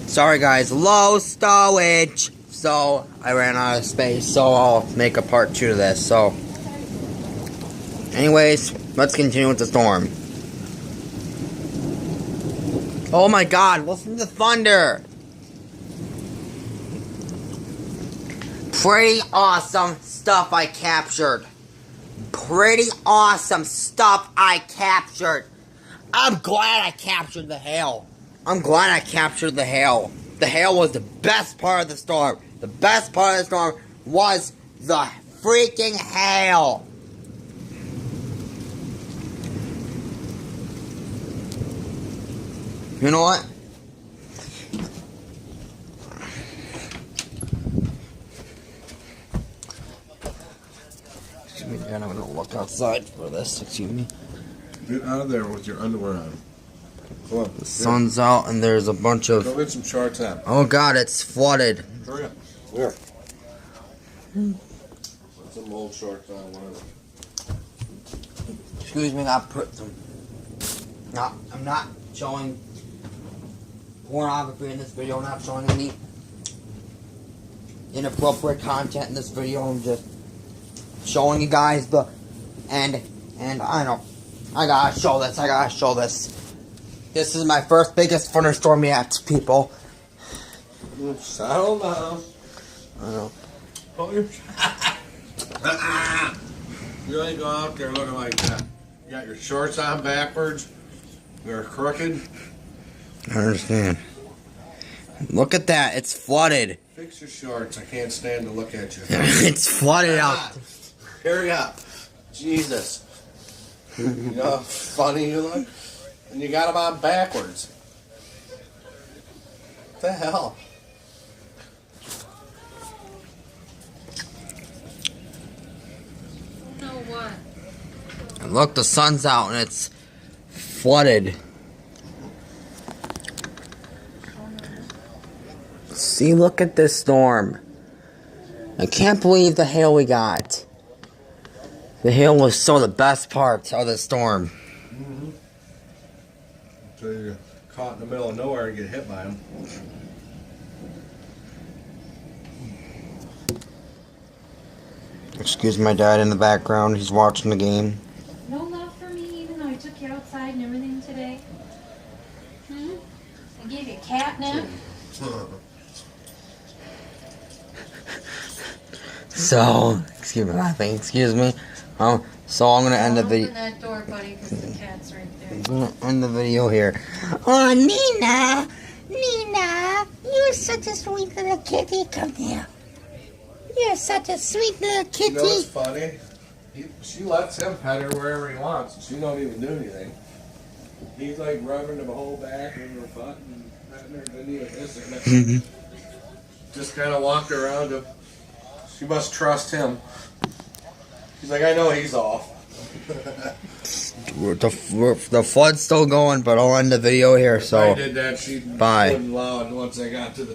Sorry guys, low stowage. So I ran out of space, so I'll make a part 2 to this. So anyways, let's continue with the storm. Oh my god, listen to the thunder. Pretty awesome stuff I captured. Pretty awesome stuff I captured. I'm glad I captured the hail. I'm glad I captured the hail. The hail was the best part of the storm. The best part of the storm was the freaking hail. You know what? Excuse me, Dad, I'm gonna look outside for this. Excuse me. Get out of there with your underwear on. Come on. The sun's out and there's a bunch of... Go get some shorts on. Oh god, it's flooded. Hurry up. Where? Put some old shorts on. Whatever. Excuse me, not put some... No, I'm not showing pornography in this video. I'm not showing any inappropriate content in this video. I'm just showing you guys the... And I know. I gotta show this. I gotta show this. This is my first biggest thunderstorm yet, people. Settle down. I know. Oh, you ain't go out there looking like that. You got your shorts on backwards. You're crooked. I understand. Look at that. It's flooded. Fix your shorts. I can't stand to look at you. It's flooded out. Hurry up. Jesus. You know how funny you look? And you got them on backwards. What the hell? No, what? And look, the sun's out and it's flooded. See, look at this storm. I can't believe the hail we got. The hail was so the best part of the storm. Mm-hmm. So you're caught in the middle of nowhere and get hit by them. Excuse my dad in the background. He's watching the game. No love for me, even though I took you outside and everything today? I gave you a catnip? So, excuse me, laughing. Excuse me. So I'm gonna end the video. Open that door, buddy, because the cat's right there. I'm gonna end the video here. Oh, Nina, you're such a sweet little kitty. Come here. You're such a sweet little kitty. You know what's funny? She lets him pet her wherever he wants. She don't even do anything. He's like rubbing the whole back of her butt and petting her. Didn't even kiss her. Just kind of walked around him. She must trust him. He's like, I know he's off. The flood's still going, but I'll end the video here. So I did that. She bye. wouldn't allow it once I got to the